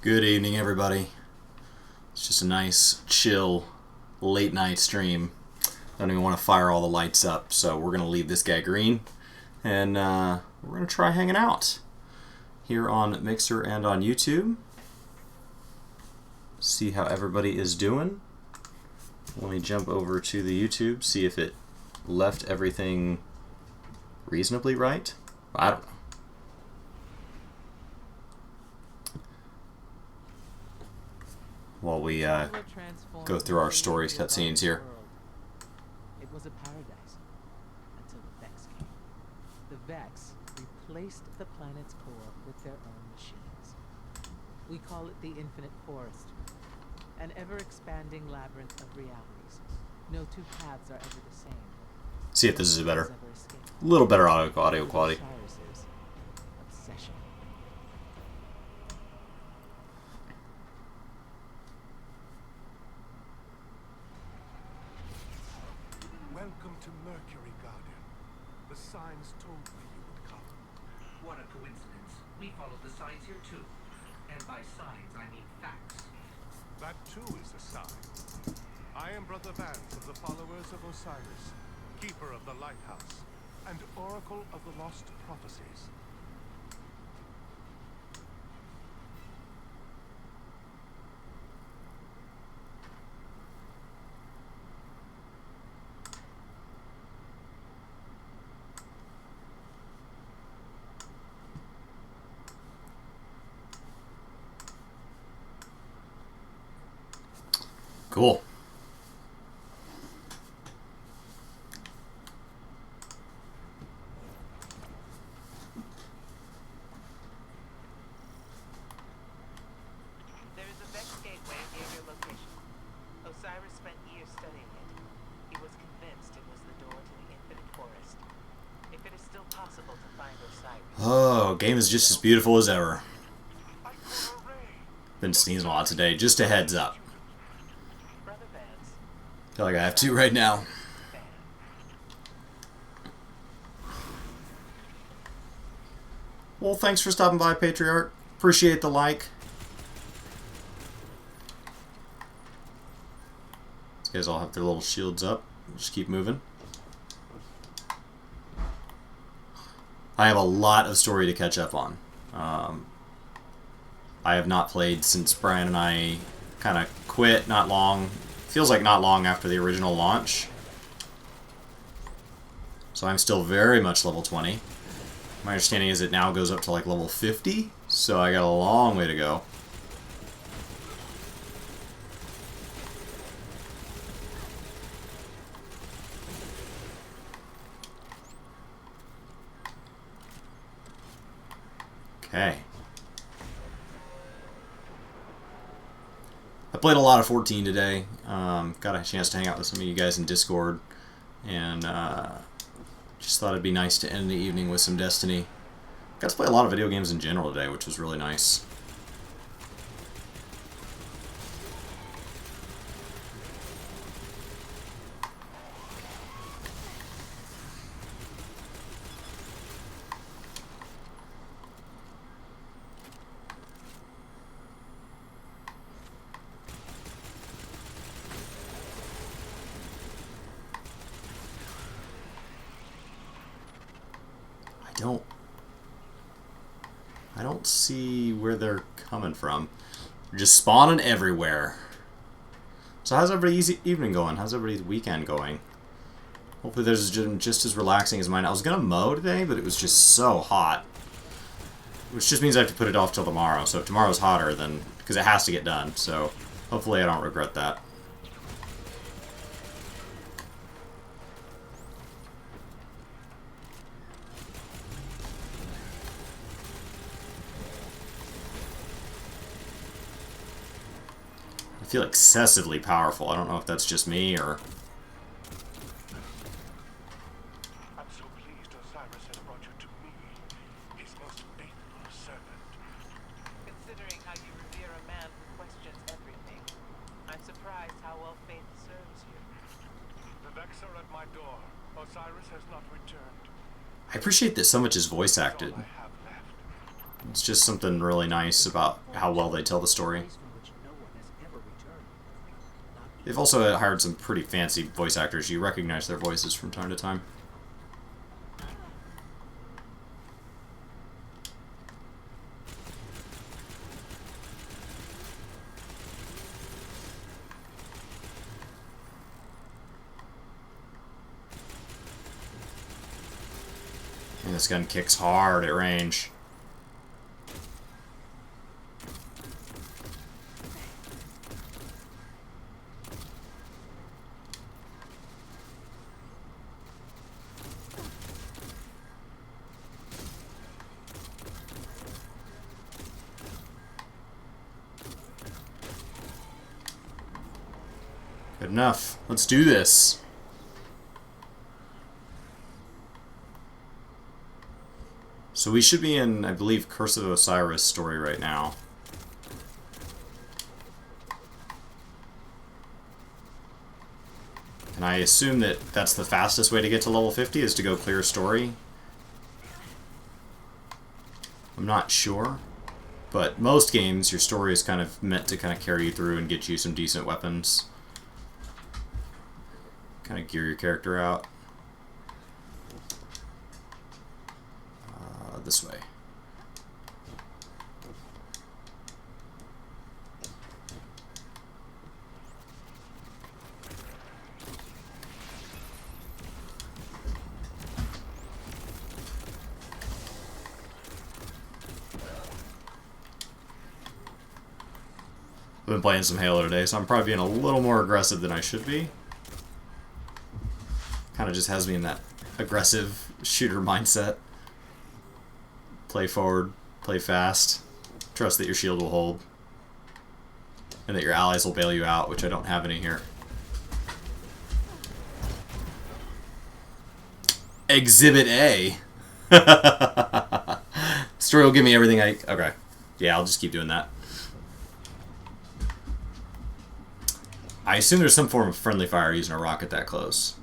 Good evening, everybody. It's just a nice, chill, late night stream. Don't even want to fire all the lights up, so we're going to leave this guy green, and we're going to try hanging out here on Mixer and on YouTube. See how everybody is doing. Let me jump over to the YouTube, see if it left everything reasonably right. I don't know. While we go through our story cutscenes here. It was a paradise until the Vex came. The Vex replaced the planet's core with their own machines. We call it the Infinite Forest, an ever-expanding labyrinth of realities. No two paths are ever the same. See if this is a little better audio quality. Obsession. Welcome to Mercury, Guardian. The signs told me you would come. What a coincidence. We followed the signs here too. And by signs, I mean facts. That too is a sign. I am Brother Vance of the followers of Osiris, keeper of the lighthouse, and oracle of the lost prophecies. Cool. There is a Vex gateway near your location. Osiris spent years studying it. He was convinced it was the door to the Infinite Forest. If it is still possible to find Osiris... Oh, game is just as beautiful as ever. Been sneezing a lot today. Just a heads up. Brother Vance. Feel like I have to right now. Well, thanks for stopping by, Patriarch. Appreciate the like. These guys all have their little shields up. Just keep moving. I have a lot of story to catch up on. I have not played since Brian and I kind of quit not long. Feels like not long after the original launch. So I'm still very much level 20. My understanding is it now goes up to like level 50, so I got a long way to go. Okay. I played a lot of 14 today. Got a chance to hang out with some of you guys in Discord, and just thought it'd be nice to end the evening with some Destiny. Got to play a lot of video games in general today, which was really nice. I don't see where they're coming from. They're just spawning everywhere. So how's everybody's evening going? How's everybody's weekend going? Hopefully there's just as relaxing as mine. I was gonna mow today, but it was just so hot. Which just means I have to put it off till tomorrow. So if tomorrow's hotter, then... because it has to get done. So hopefully I don't regret that. I feel excessively powerful. I don't know if that's just me or... I'm so pleased Osiris has brought you to me, his most faithful servant. Considering how you revere a man who questions everything, I'm surprised how well faith serves you. The Vex are at my door. Osiris has not returned. I appreciate that so much is voice acted. All I have left. It's just something really nice about how well they tell the story. Place from which no one has ever returned. Not They've also hired some pretty fancy voice actors. You recognize their voices from time to time. And this gun kicks hard at range. Good enough. Let's do this. So we should be in, I believe, Curse of Osiris story right now. And I assume that that's the fastest way to get to level 50 is to go clear story. I'm not sure. But most games, your story is kind of meant to kind of carry you through and get you some decent weapons. Kind of gear your character out. This way. I've been playing some Halo today, so I'm probably being a little more aggressive than I should be. Kind of just has me in that aggressive shooter mindset. Play forward, play fast, trust that your shield will hold, and that your allies will bail you out, which I don't have any here. Exhibit A. Story will give me everything I... Okay. Yeah, I'll just keep doing that. I assume there's some form of friendly fire using a rocket that close.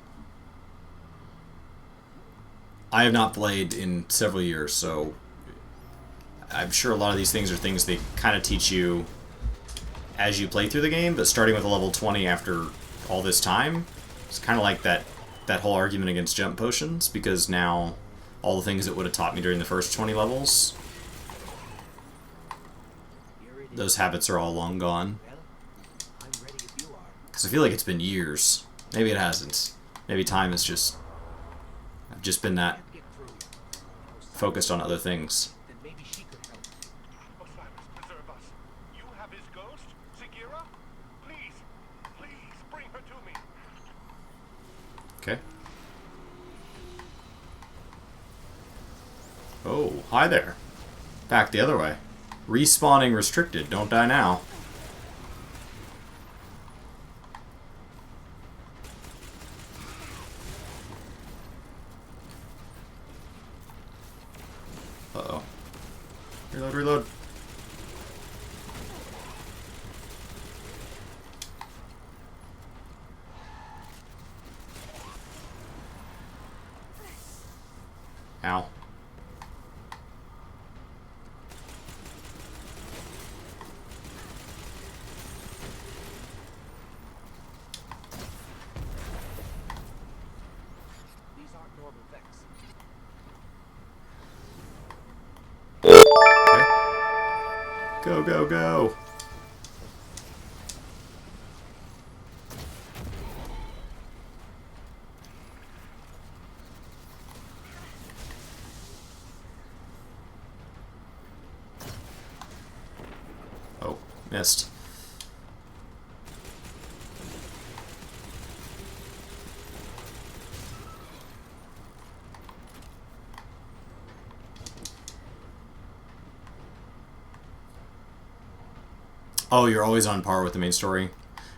I have not played in several years, so I'm sure a lot of these things are things they kind of teach you as you play through the game, but starting with a level 20 after all this time, it's kind of like that whole argument against jump potions, because now all the things that would have taught me during the first 20 levels, those habits are all long gone. well, I'm ready if you are. Because I feel like it's been years. Maybe it hasn't. Maybe time is just... I've just been that Can't get through. focused on other things. Then maybe she could help. Osiris, preserve us. You have his ghost? Sagira? Please, please bring her to me. Okay. Oh, hi there. Back the other way. Respawning restricted. Don't die now. Uh-oh. Reload, reload. Ow. These aren't normal Vex. Okay. Go, go, go. Oh, missed. Oh, you're always on par with the main story.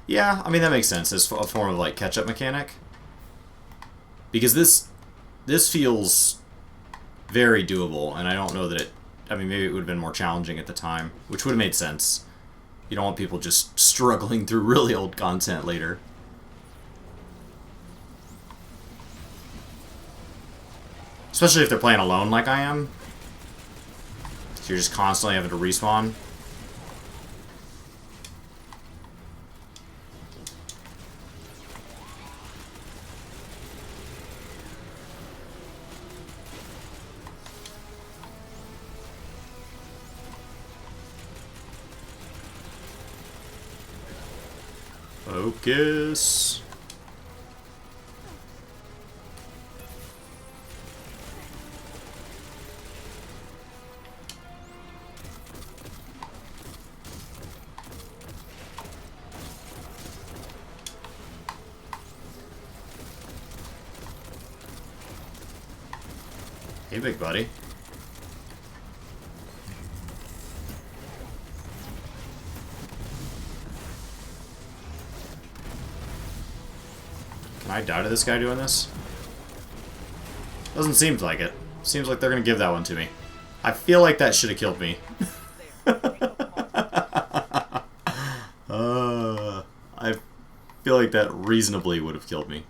Yeah, I mean, that makes sense. It's a form of, like, catch-up mechanic. Because this feels very doable, and I don't know that it... I mean, maybe it would have been more challenging at the time, which would have made sense. You don't want people just struggling through really old content later. Especially if they're playing alone like I am. you're just constantly having to respawn. Focus. Hey, big buddy. Can I die to this guy doing this? Doesn't seem like it. Seems like they're gonna give that one to me. I feel like that should have killed me. I feel like that reasonably would have killed me.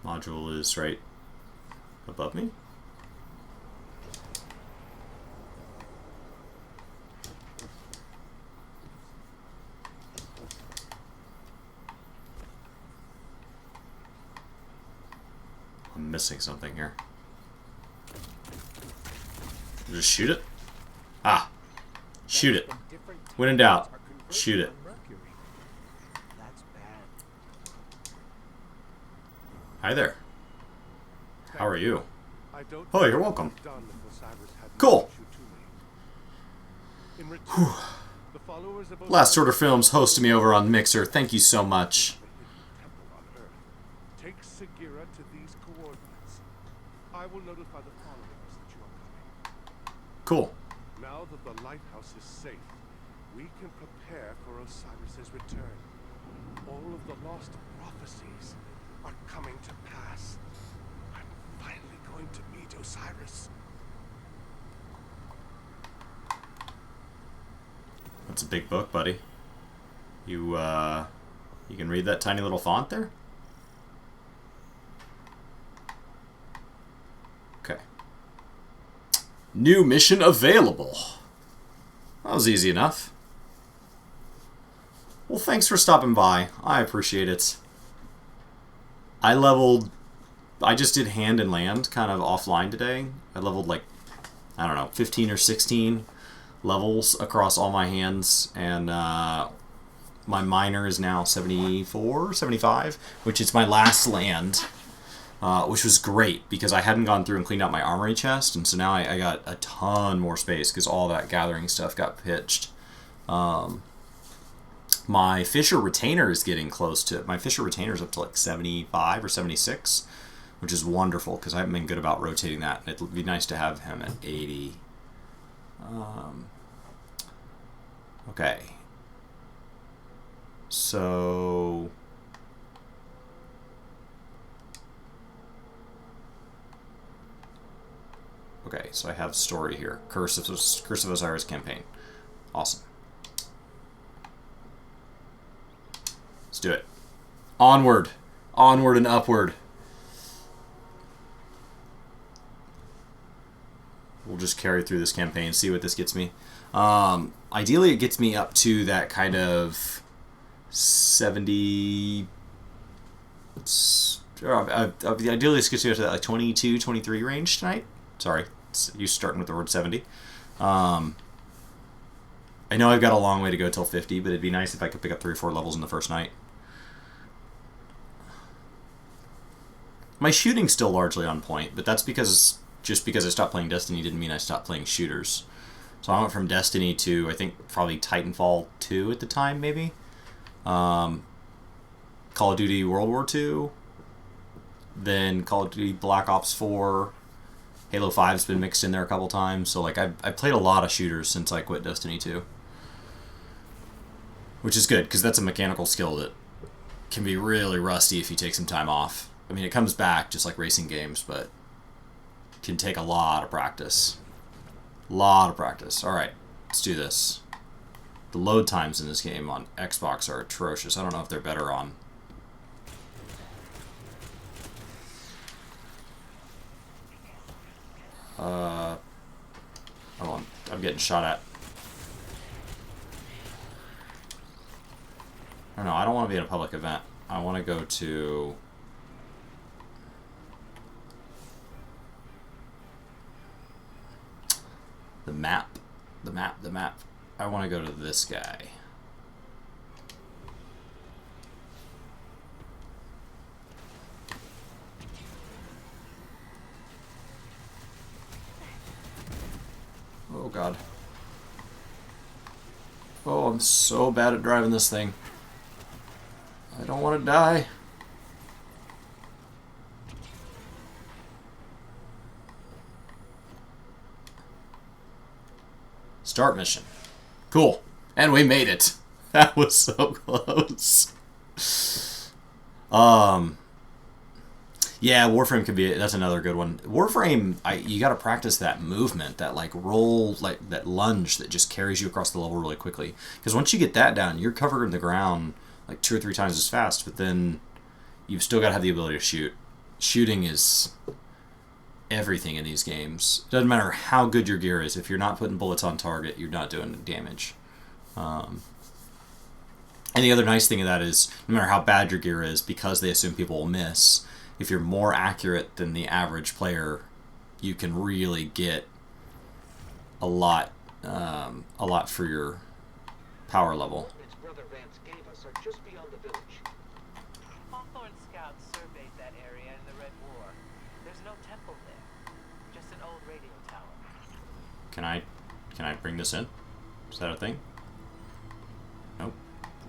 Module is right above me. I'm missing something here. Just shoot it? Ah. Shoot it. When in doubt, shoot it. Hi there. How are you? Oh, you're welcome. Cool. Last Order Films hosted me over on Mixer. Thank you so much. Take Sagira to these coordinates. I will notify the followers that you are coming. Cool. Now that the lighthouse is safe, we can prepare for Osiris's return. All of the lost prophecies are coming to pass. I'm finally going to meet Osiris. That's a big book, buddy. You can read that tiny little font there? Okay. New mission available. That was easy enough. Well, thanks for stopping by. I appreciate it. I just did hand and land kind of offline today. I leveled like, I don't know, 15 or 16 levels across all my hands, and my minor is now 74, 75, which is my last land, which was great because I hadn't gone through and cleaned out my armory chest, and so now I got a ton more space because all that gathering stuff got pitched. My Fisher Retainer is getting close to... My Fisher Retainer is up to like 75 or 76, which is wonderful because I haven't been good about rotating that. And it'd be nice to have him at 80. Okay. So... Okay, so I have story here. Curse of Osiris campaign. Awesome. Let's do it. Onward. Onward and upward. We'll just carry through this campaign, see what this gets me. Ideally, it gets me up to that kind of 70... ideally, this gets me up to that like 22, 23 range tonight. Sorry, you starting with the word 70. I know I've got a long way to go till 50, but it'd be nice if I could pick up 3 or 4 levels in the first night. My shooting's still largely on point, but that's because just because I stopped playing Destiny didn't mean I stopped playing shooters. So I went from Destiny to, I think, probably Titanfall 2 at the time, maybe. Call of Duty World War II. Then Call of Duty Black Ops 4. Halo 5's been mixed in there a couple times. So, like, I've played a lot of shooters since I quit Destiny 2. Which is good, because that's a mechanical skill that can be really rusty if you take some time off. I mean, it comes back just like racing games, but can take a lot of practice. Lot of practice. Alright, let's do this. The load times in this game on Xbox are atrocious. I don't know if they're better on... Oh, I'm getting shot at. I don't know, I don't want to be in a public event. I want to go to... the map. The map. I want to go to this guy. Oh god. Oh, I'm so bad at driving this thing. I don't want to die. Start mission. Cool. And we made it. That was so close. Yeah, Warframe could be, that's another good one. Warframe, you gotta practice that movement, that like roll, like that lunge that just carries you across the level really quickly. Because once you get that down, you're covered in the ground like 2 or 3 times as fast, but then you've still gotta have the ability to shoot. Shooting is everything in these games. Doesn't matter how good your gear is, if you're not putting bullets on target, you're not doing damage. And the other nice thing of that is, no matter how bad your gear is, because they assume people will miss, if you're more accurate than the average player, you can really get a lot for your power level. Its brother Vance gave us are just beyond the village. Hawthorne scouts surveyed that area in the Red War. There's no temple there, just an old radio tower. Can I bring this in? Is that a thing? Nope.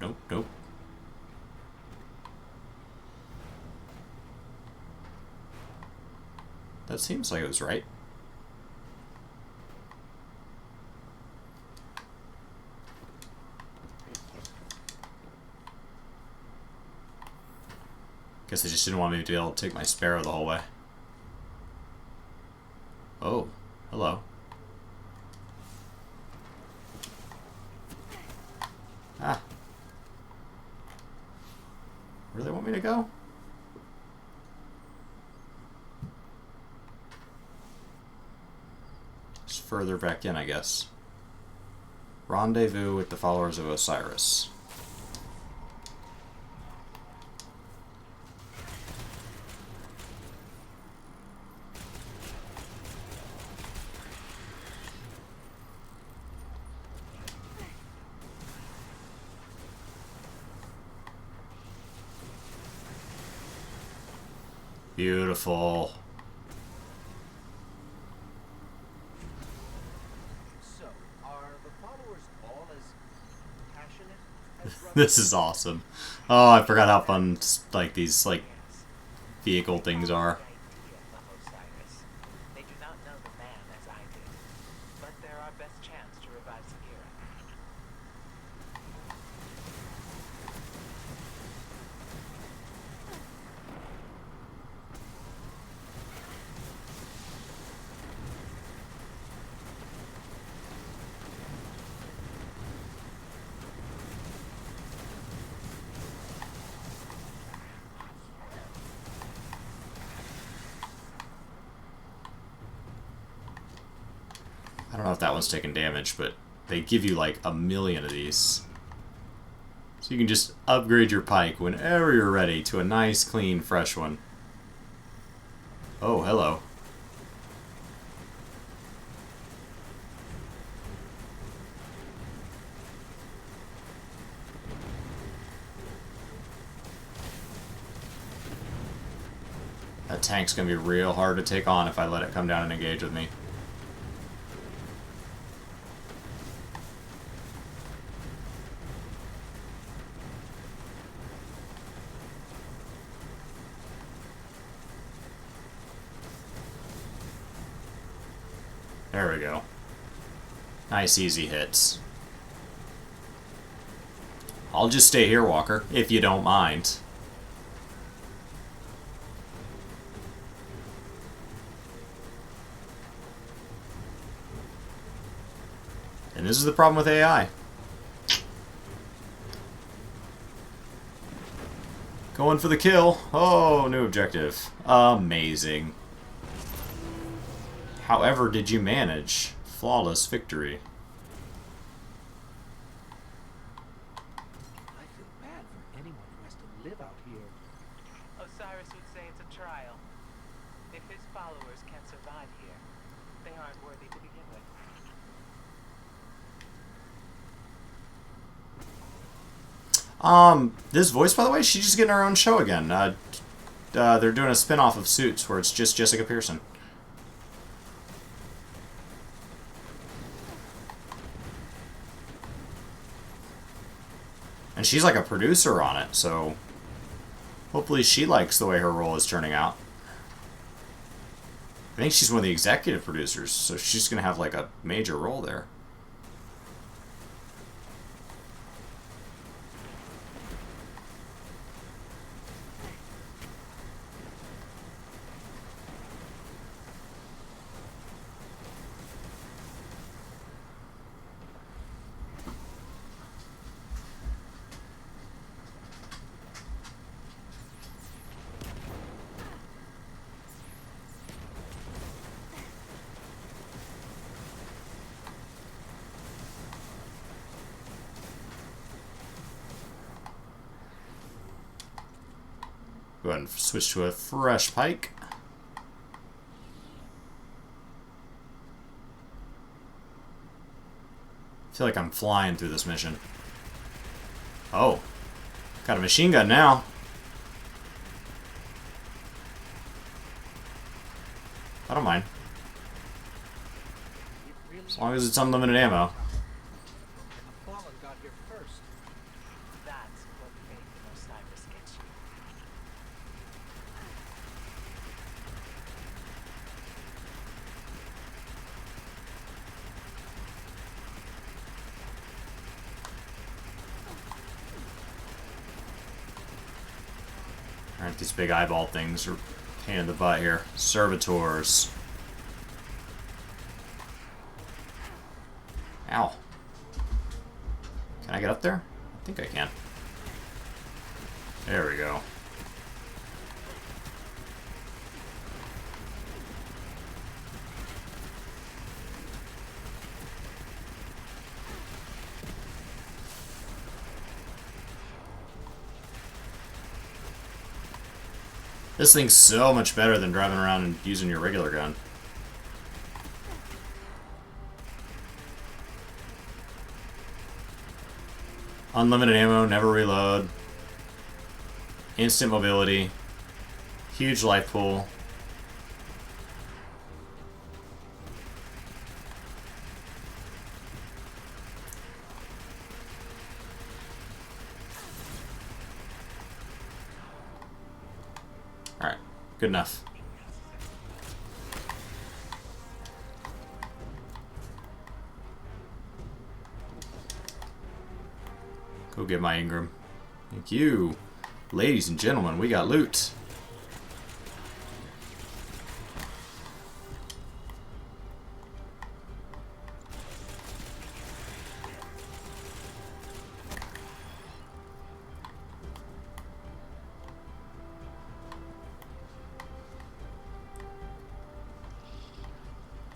Nope. Nope. That seems like it was right. Guess they just didn't want me to be able to take my sparrow the whole way. Oh, hello. Ah. Where do they want me to go? Just further back in, I guess. Rendezvous with the followers of Osiris. Beautiful. So, are the followers all as passionate as brothers? This is awesome. Oh, I forgot how fun like these like vehicle things are. The idea of Osiris. They do not know the man as I did, but they're our best chance to revive Sagira. I don't know if that one's taking damage, but they give you like 1,000,000 of these. So you can just upgrade your pike whenever you're ready to a nice, clean, fresh one. Oh, hello. That tank's gonna be real hard to take on if I let it come down and engage with me. There we go. Nice easy hits. I'll just stay here, Walker, if you don't mind. And this is the problem with AI. Going for the kill. Oh, new objective. Amazing. However, did you manage? Flawless victory. I feel bad for anyone who has to live out here. Osiris would say it's a trial. If his followers can't survive here, they aren't worthy to begin with. This voice, by the way, she's just getting her own show again. They're doing a spin-off of Suits where it's just Jessica Pearson. And she's like a producer on it, so hopefully she likes the way her role is turning out. I think she's one of the executive producers, so she's going to have like a major role there. Go ahead and switch to a fresh pike. I feel like I'm flying through this mission. Oh. Got a machine gun now. I don't mind. As long as it's unlimited ammo. The Fallen got here first. That's what faith in Osiris gets you. Alright, these big eyeball things are a pain in the butt here. Servitors. Ow. Can I get up there? I think I can. There we go. This thing's so much better than driving around and using your regular gun. Unlimited ammo, never reload. Instant mobility. Huge life pool. Alright, good enough. Go get my Ingram. Thank you. Ladies and gentlemen, we got loot.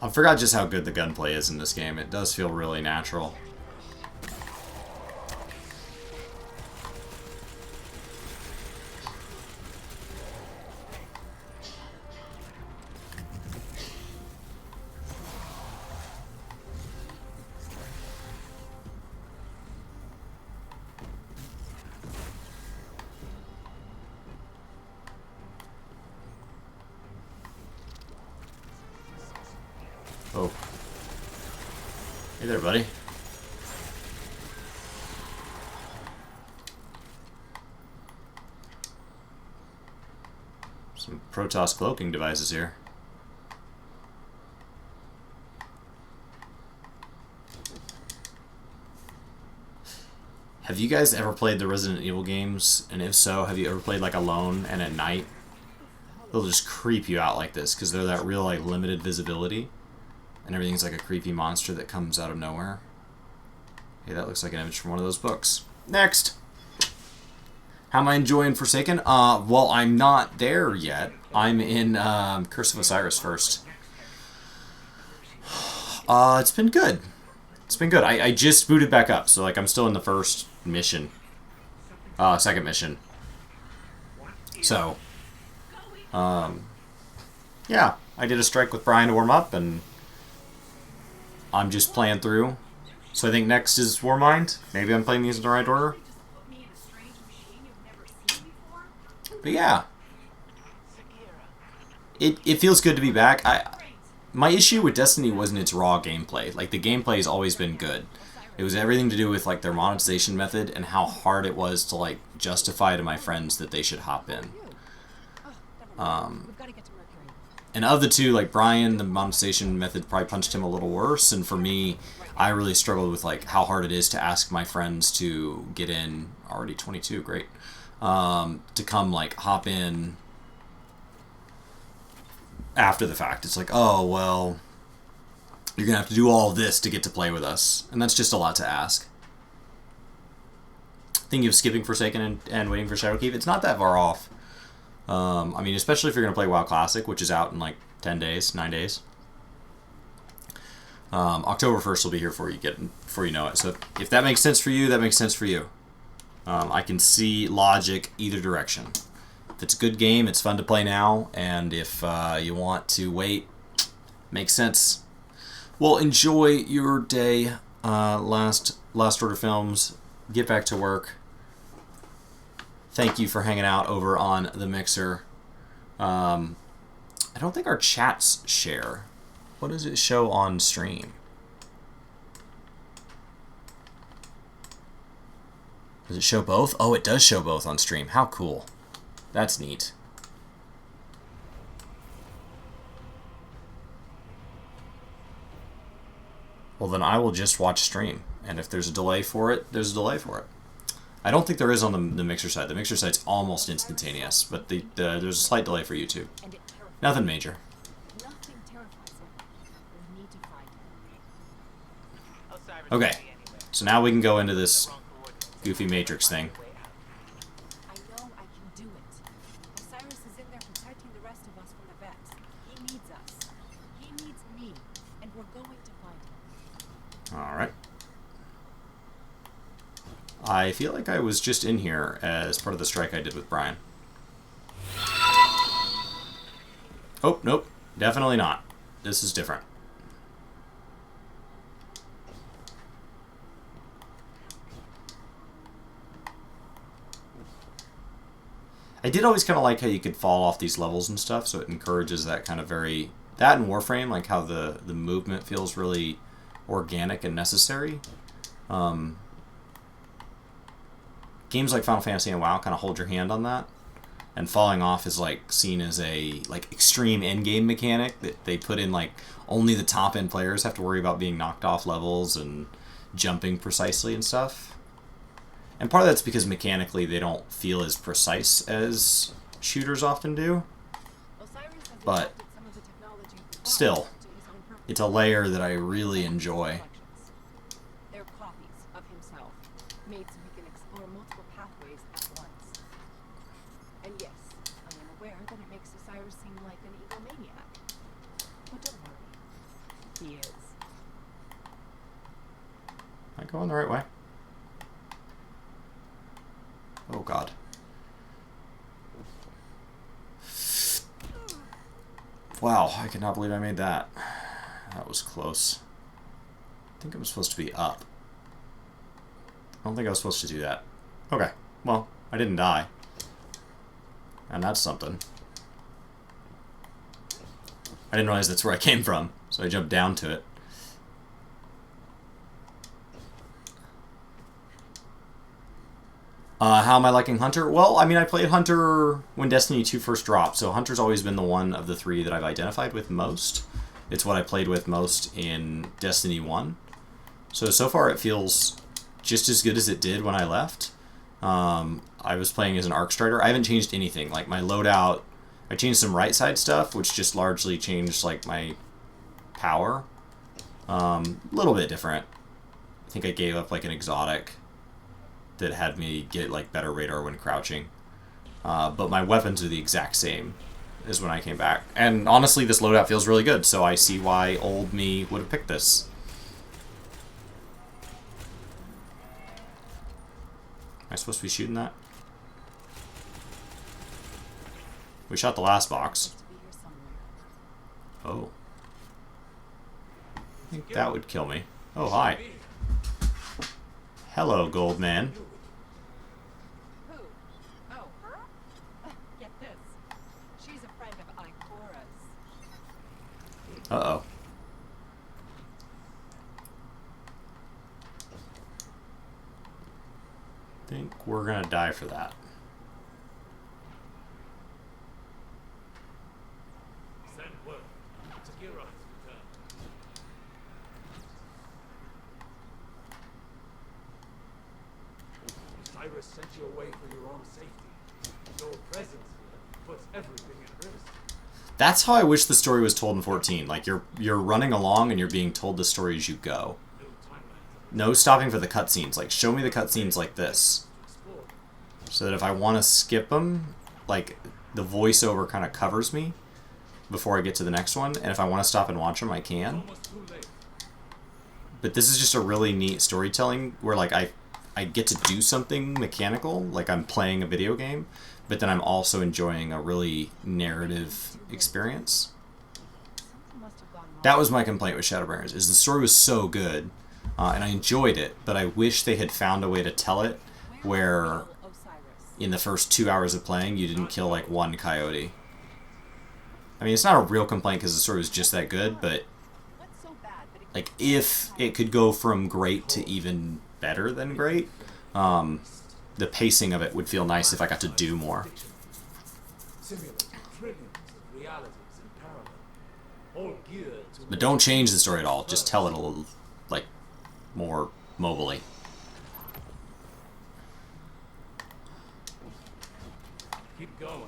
I forgot just how good the gunplay is in this game. It does feel really natural. Oh. Hey there, buddy. Some Protoss cloaking devices here. Have you guys ever played the Resident Evil games? And if so, have you ever played like alone and at night? They'll just creep you out like this because they're that real like limited visibility. And everything's like a creepy monster that comes out of nowhere. Hey, that looks like an image from one of those books. Next! How am I enjoying Forsaken? Well, I'm not there yet. I'm in Curse of Osiris first. It's been good. It's been good. I just booted back up, so like I'm still in the first mission. Second mission. So, yeah, I did a strike with Brian to warm up, and I'm just playing through. So I think next is Warmind. Maybe I'm playing these in the right order. But yeah, it feels good to be back. My issue with Destiny wasn't its raw gameplay. Like, the gameplay has always been good. It was everything to do with, like, their monetization method and how hard it was to, like, justify to my friends that they should hop in. And of the two, like, Brian, the monetization method probably punched him a little worse. And for me, I really struggled with, like, how hard it is to ask my friends to get in. Already 22, great. To come, like, hop in after the fact. It's like, oh, well, you're going to have to do all of this to get to play with us. And that's just a lot to ask. Thinking of skipping Forsaken and waiting for Shadowkeep, it's not that far off. I mean, especially if you're going to play WoW Classic, which is out in like 10 days, 9 days. October 1st will be here before you know it. So if that makes sense for you, that makes sense for you. I can see logic either direction. If it's a good game, it's fun to play now, and if you want to wait, makes sense. Well, enjoy your day. Last Order Films. Get back to work. Thank you for hanging out over on the Mixer. I don't think our chats share. What does it show on stream? Does it show both? Oh, it does show both on stream. How cool. That's neat. Well, then I will just watch stream. And if there's a delay for it, there's a delay for it. I don't think there is on the Mixer side. The Mixer side's almost instantaneous, but there's a slight delay for YouTube. Nothing major. Okay, so now we can go into this goofy Matrix thing. I know I can do it. Osiris is in there protecting the rest of us from the Vex. He needs us. He needs me, and we're going to find him. Alright. I feel like I was just in here as part of the strike I did with Brian. Oh, nope. Definitely not. This is different. I did always kind of like how you could fall off these levels and stuff, so it encourages that kind of very... That and Warframe, like how the movement feels really organic and necessary. Games like Final Fantasy and WoW kind of hold your hand on that. And falling off is like seen as a like extreme endgame mechanic that they put in, like only the top end players have to worry about being knocked off levels and jumping precisely and stuff. And part of that's because mechanically they don't feel as precise as shooters often do. But still, it's a layer that I really enjoy. They're copies of himself, made so he can explore multiple pathways at once. And yes, I am aware that it makes Osiris seem like an egomaniac. But don't worry, he is. Am I going the right way? Oh god. Wow, I cannot believe I made that. That was close. I think I'm supposed to be up. I don't think I was supposed to do that. Okay, well, I didn't die. And that's something. I didn't realize that's where I came from, so I jumped down to it. How am I liking Hunter? Well, I mean, I played Hunter when Destiny 2 first dropped, so Hunter's always been the one of the three that I've identified with most. It's what I played with most in Destiny 1. So far it feels just as good as it did when I left. I was playing as an Arc Strider. I haven't changed anything. Like, my loadout, I changed some right side stuff, which just largely changed, like, my power. A little bit different. I think I gave up, like, an exotic that had me get like better radar when crouching, but my weapons are the exact same is when I came back. And honestly, this loadout feels really good, so I see why old me would have picked this. Am I supposed to be shooting that? We shot the last box. Oh. I think that would kill me. Oh, hi. Hello, gold man. Who? Oh, her? Get this. She's a friend of Ikora's. Uh-oh. Think we're gonna die for that. Send word. Takira has returned. Cyrus sent you away for your own safety. Your presence here puts everything at risk. That's how I wish the story was told in 14. Like, you're running along and you're being told the story as you go. No timeline. No stopping for the cutscenes. Like, show me the cutscenes like this. Explore. So that if I want to skip them, like, the voiceover kind of covers me before I get to the next one. And if I want to stop and watch them, I can. Almost too late. But this is just a really neat storytelling where, like, I get to do something mechanical, like I'm playing a video game, but then I'm also enjoying a really narrative experience. Something must have gone wrong. That was my complaint with Shadowbringers, is the story was so good, and I enjoyed it, but I wish they had found a way to tell it where Osiris. in the first 2 hours of playing you didn't kill like one coyote. I mean, it's not a real complaint because the story was just that good, but What's so bad that it like if it could go from great to even better than great, the pacing of it would feel nice if I got to do more. Simulate trillions of realities in parallel. All geared to But don't change the story at all, just tell it a little, like, more mobily. keep going.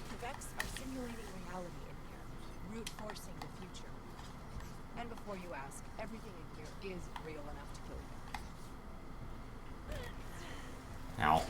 The Vex are simulating reality in here, brute forcing the future. And before you ask, everything in here is real enough to kill you. Ow.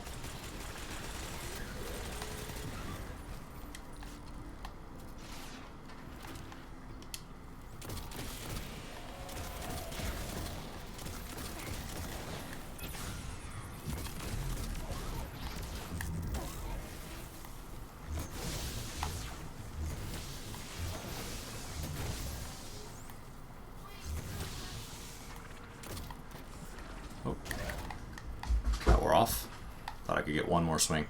Oh. That we're off. Thought I could get one more swing.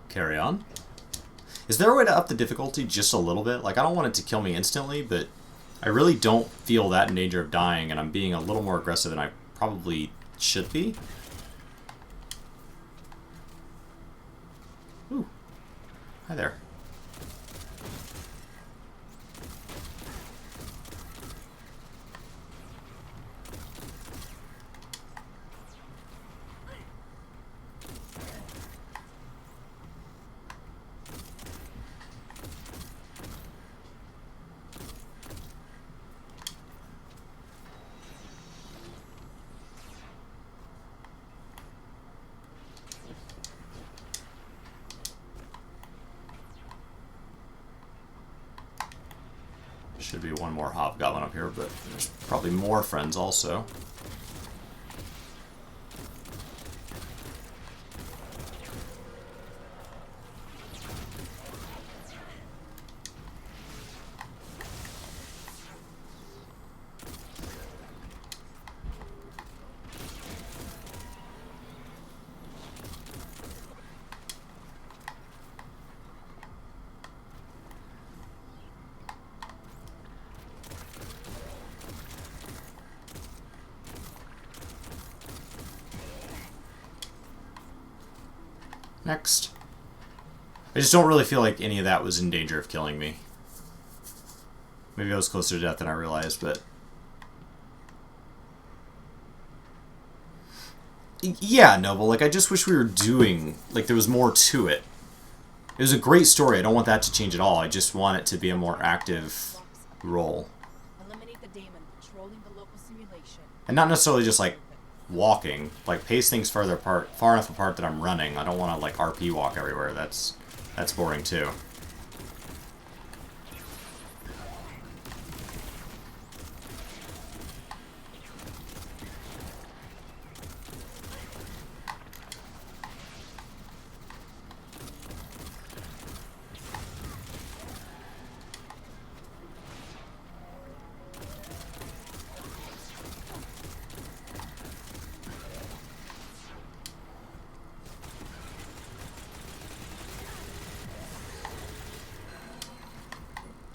Carry on. Is there a way to up the difficulty just a little bit? Like, I don't want it to kill me instantly, but I really don't feel that in danger of dying, and I'm being a little more aggressive than I probably should be. Ooh. Hi there. Should be one more hobgoblin up here, but there's probably more friends also. Next. I just don't really feel like any of that was in danger of killing me. Maybe I was closer to death than I realized, but... Yeah, Noble, like, I just wish we were doing... Like, there was more to it. It was a great story. I don't want that to change at all. I just want it to be a more active role. Eliminate the daemon patrolling the local simulation. And not necessarily just like walking. Like pace things far enough apart that I'm running. I don't want to like RP walk everywhere. That's boring too.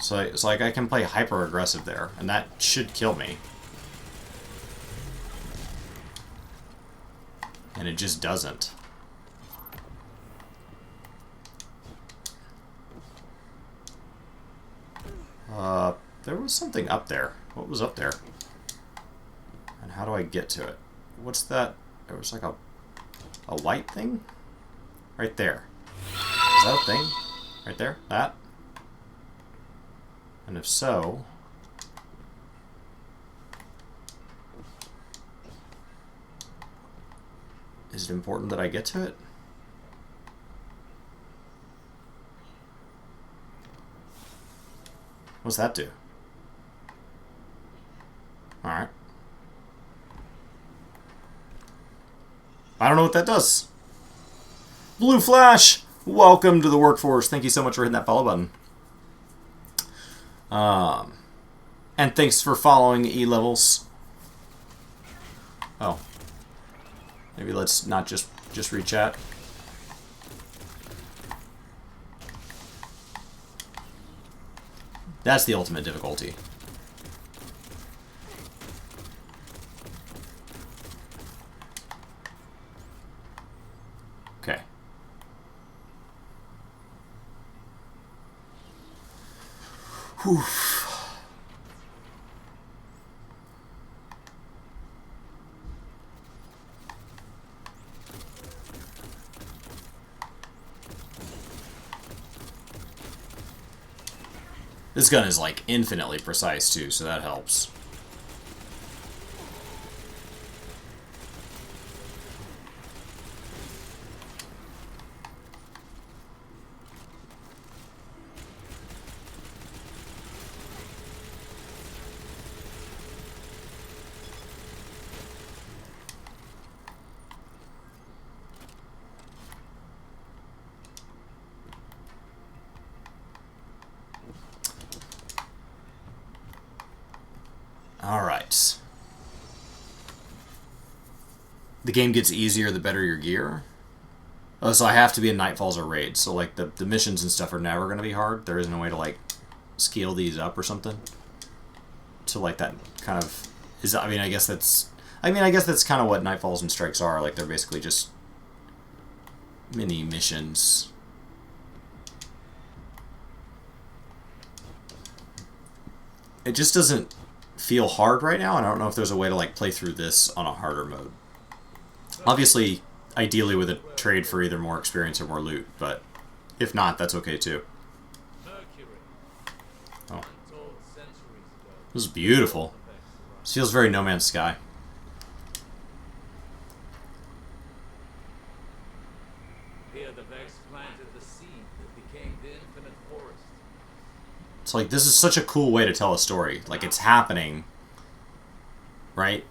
So it's like I can play hyper aggressive there, and that should kill me. And it just doesn't. There was something up there. What was up there? And how do I get to it? What's that? There was like a white thing? Right there. Is that a thing? Right there? That? And if so... is it important that I get to it? What's that do? Alright. I don't know what that does. Blue Flash! Welcome to the workforce. Thank you so much for hitting that follow button. And thanks for following E-Levels. Oh. Maybe let's not just re-chat. That's the ultimate difficulty. Okay. Whew. This gun is like infinitely precise too, so that helps. Alright. The game gets easier the better your gear. Oh, so I have to be in Nightfalls or Raids. So like the missions and stuff are never going to be hard. There isn't a way to like scale these up or something. To like that kind of is. I mean, I guess that's kind of what Nightfalls and Strikes are. Like they're basically just mini missions. It just doesn't feel hard right now, and I don't know if there's a way to like play through this on a harder mode. Obviously, ideally with a trade for either more experience or more loot, but if not, that's okay too. Oh. This is beautiful. This feels very No Man's Sky. Here the Vex planted the seed that became the infinite forest. It's like, this is such a cool way to tell a story. Like, it's happening, right,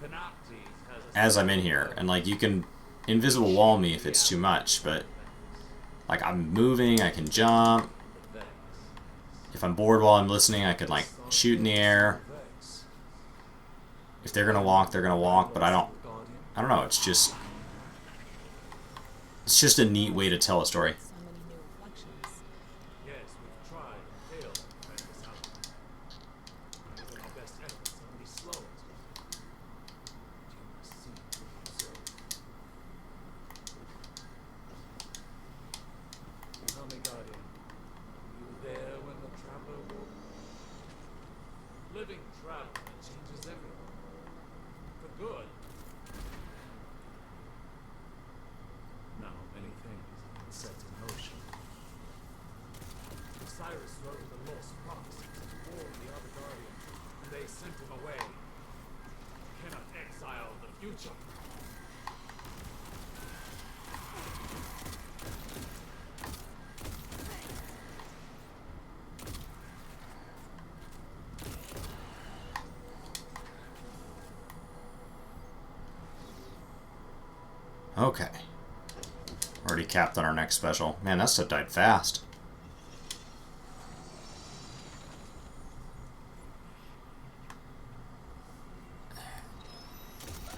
as I'm in here. And, like, you can invisible wall me if it's too much, but, like, I'm moving, I can jump. If I'm bored while I'm listening, I could, like, shoot in the air. If they're gonna walk, but I don't know, it's just a neat way to tell a story. they sent him away. Cannot exile the future. Okay. Already capped on our next special. Man, that stuff died fast.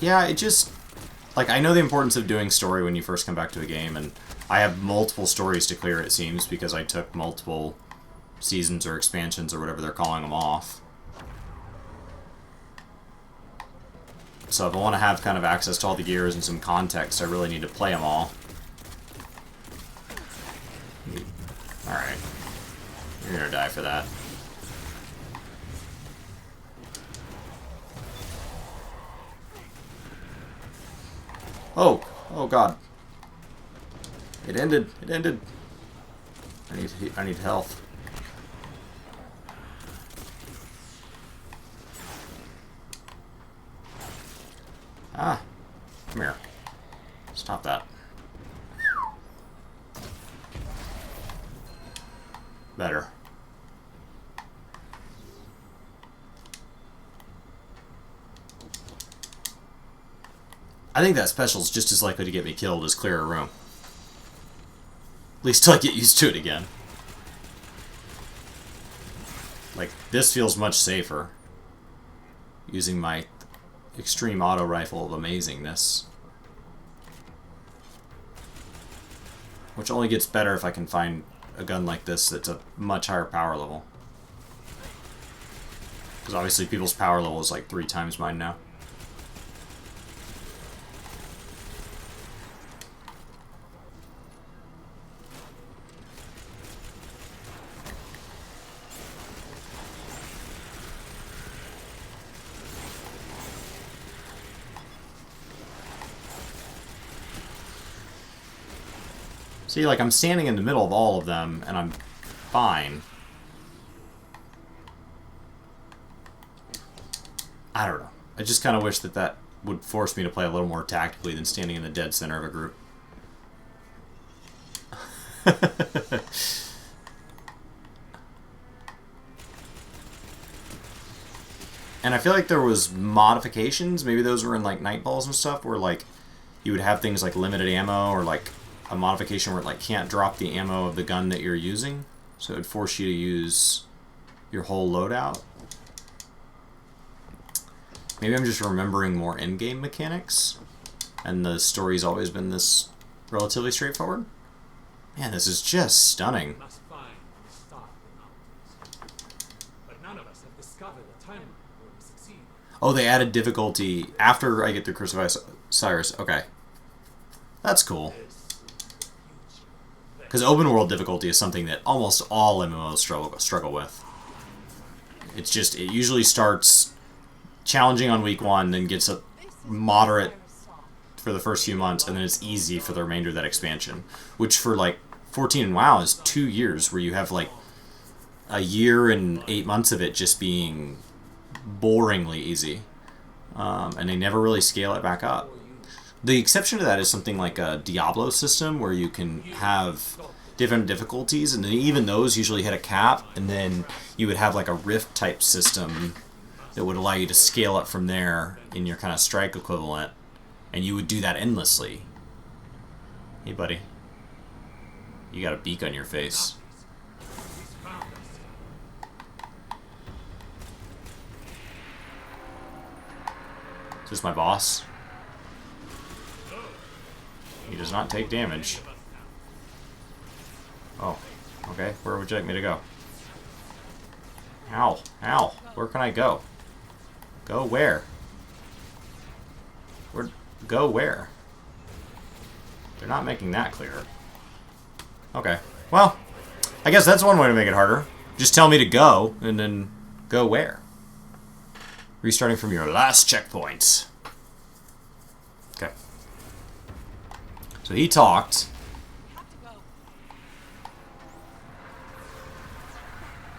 Yeah, it just... Like, I know the importance of doing story when you first come back to a game, and I have multiple stories to clear, it seems, because I took multiple seasons or expansions or whatever they're calling them off. So if I want to have kind of access to all the gears and some context, I really need to play them all. Alright. You're gonna die for that. Oh! Oh god. It ended. It ended. I need health. Ah. Come here. Stop that. Better. I think that special's just as likely to get me killed as clear a room. At least till I get used to it again. Like, this feels much safer. Using my extreme auto rifle of amazingness. Which only gets better if I can find a gun like this that's a much higher power level. Because obviously people's power level is like 3 times mine now. See, like, I'm standing in the middle of all of them, and I'm fine. I don't know. I just kind of wish that that would force me to play a little more tactically than standing in the dead center of a group. And I feel like there was modifications, maybe those were in, like, Nightballs and stuff, where, like, you would have things like limited ammo, or, like, a modification where it like can't drop the ammo of the gun that you're using, so it would force you to use your whole loadout. Maybe I'm just remembering more in-game mechanics, and the story's always been this relatively straightforward. Man, this is just stunning. Must find and stop the mountains. But none of us have discovered a timeline where we succeed. Oh, they added difficulty after I get through Curse of Osiris. Okay. That's cool. Because open world difficulty is something that almost all MMOs struggle with. It's just, it usually starts challenging on week 1, then gets a moderate for the first few months, and then it's easy for the remainder of that expansion. Which for like 14 and WoW is 2 years, where you have like a year and 8 months of it just being boringly easy. And they never really scale it back up. The exception to that is something like a Diablo system, where you can have different difficulties, and then even those usually hit a cap, and then you would have like a rift type system that would allow you to scale up from there in your kind of strike equivalent, and you would do that endlessly. Hey buddy, you got a beak on your face. Is this my boss? He does not take damage. Oh, okay. Where would you like me to go? Ow, ow. Where can I go? Go where? Go where? They're not making that clear. Okay. Well, I guess that's one way to make it harder. Just tell me to go, and then go where? Restarting from your last checkpoint. Okay. So he talked.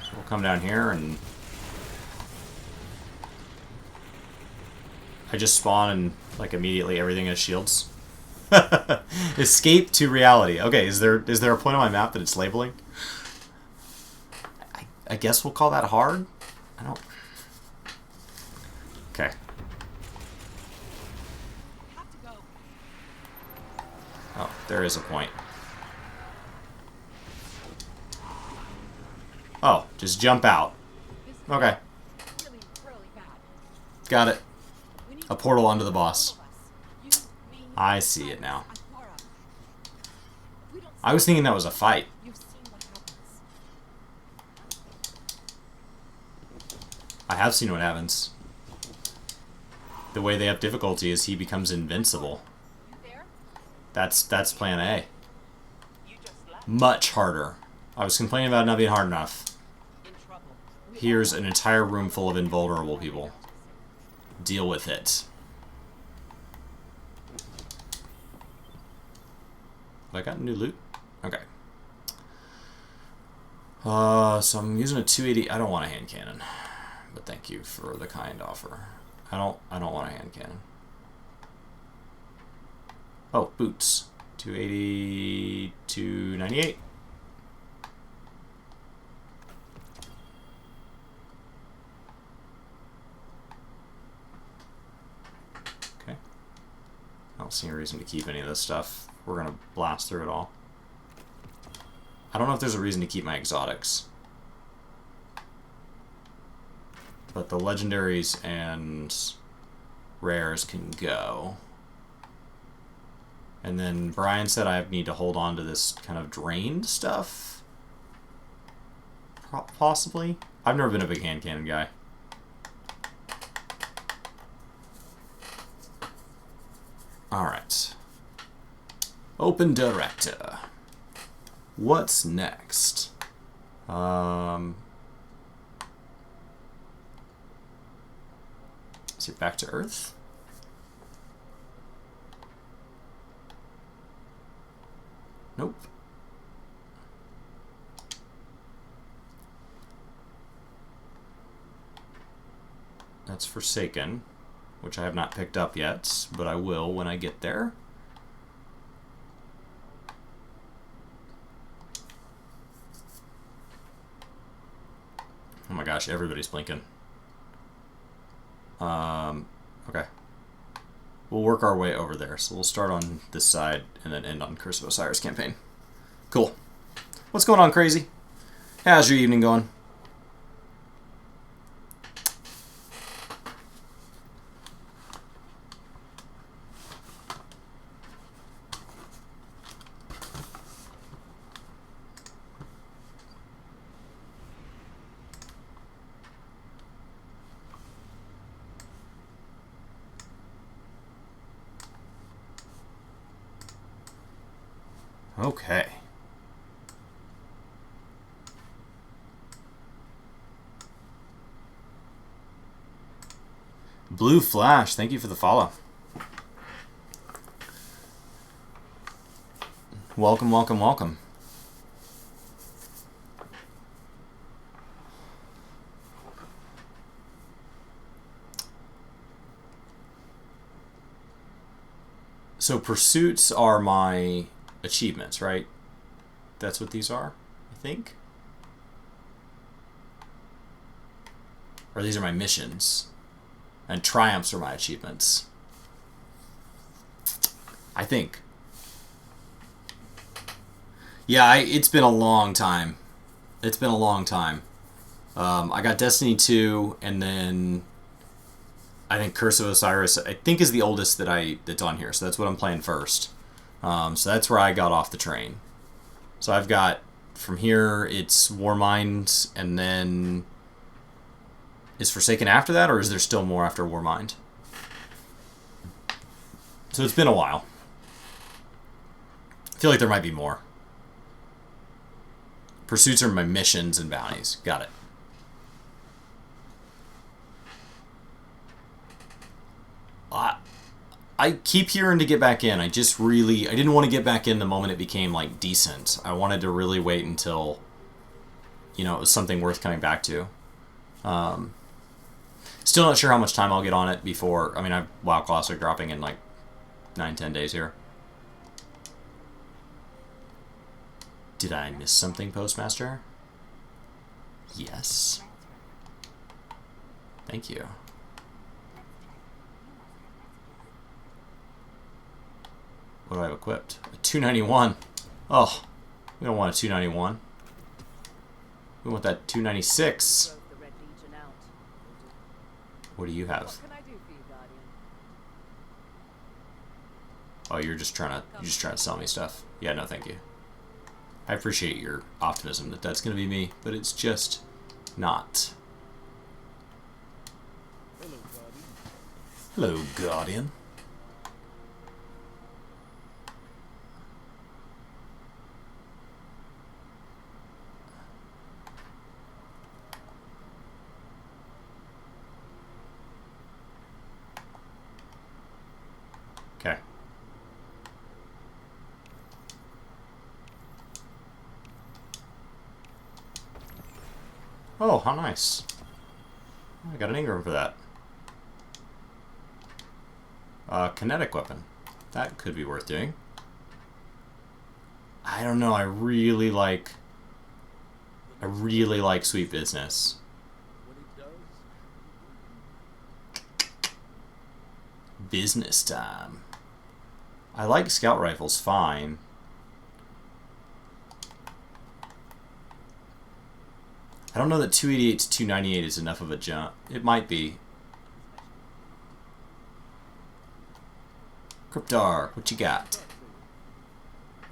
So we'll come down here and I just spawn and, like, immediately everything has shields. Escape to reality. Okay, is there a point on my map that it's labeling? I guess we'll call that hard? I don't... Okay. Oh, there is a point. Oh, just jump out. Okay. Got it. A portal onto the boss. I see it now. I was thinking that was a fight. I have seen what happens. The way they up difficulty is he becomes invincible. That's plan A. Much harder. I was complaining about it not being hard enough. Here's an entire room full of invulnerable people. Deal with it. Have I got new loot? Okay. So I'm using a 280. I don't want a hand cannon, but thank you for the kind offer. I don't want a hand cannon. Oh, boots. 280, 298. Okay. I don't see any reason to keep any of this stuff. We're gonna blast through it all. I don't know if there's a reason to keep my exotics. But the legendaries and rares can go. And then Brian said I need to hold on to this kind of drained stuff. Possibly. I've never been a big hand cannon guy. Alright. Open director. What's next? Is it back to Earth? Nope. That's Forsaken, which I have not picked up yet, but I will when I get there. Oh my gosh, everybody's blinking. Okay. We'll work our way over there. So we'll start on this side and then end on Curse of Osiris campaign. Cool. What's going on, Crazy? How's your evening going? Okay. Blue Flash, thank you for the follow. Welcome, welcome, welcome. So pursuits are my achievements, right? That's what these are, I think. Or these are my missions. And triumphs are my achievements. I think. Yeah, it's been a long time. It's been a long time. I got Destiny 2, and then I think Curse of Osiris, I think, is the oldest that's on here. So that's what I'm playing first. So that's where I got off the train. So I've got, from here, it's Warmind, and then... Is Forsaken after that, or is there still more after Warmind? So it's been a while. I feel like there might be more. Pursuits are my missions and bounties. Got it. I keep hearing to get back in. I didn't want to get back in the moment it became, like, decent. I wanted to really wait until, you know, it was something worth coming back to. Still not sure how much time I'll get on it before. I mean, WoW Classic dropping in like 9-10 days here. Did I miss something, Postmaster? Yes. Thank you. What do I have equipped? A 291. Oh, we don't want a 291. We want that 296. What do you have? What can I do for you, Guardian? Oh, you're just trying to sell me stuff. Yeah, no, thank you. I appreciate your optimism that that's going to be me, but it's just not. Hello, Guardian. Okay. Oh, how nice. I got an Ingram for that. Kinetic weapon. That could be worth doing. I don't know, I really like Sweet Business. Business time. I like scout rifles fine. I don't know that 288 to 298 is enough of a jump. It might be. Cryptar, what you got?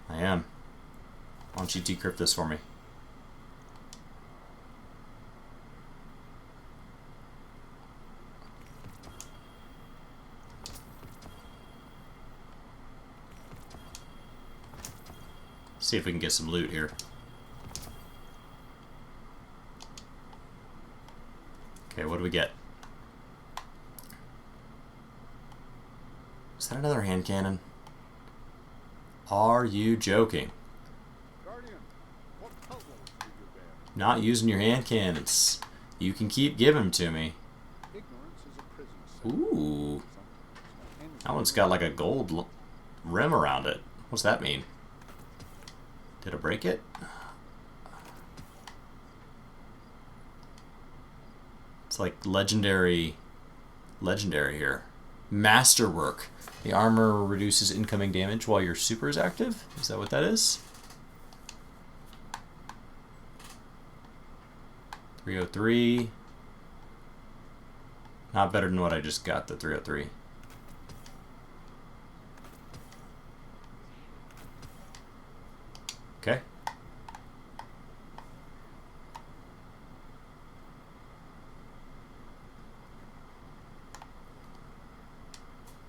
I am. Why don't you decrypt this for me? See if we can get some loot here. Okay, what do we get? Is that another hand cannon? Are you joking? Guardian, what outlaws do you bear? Not using your hand cannons. You can keep giving them to me. Ignorance is a prison cell. Ooh. That one's got like a gold rim around it. What's that mean? Did I break it? It's like legendary here. Masterwork. The armor reduces incoming damage while your super is active? Is that what that is? 303. Not better than what I just got, the 303. Okay.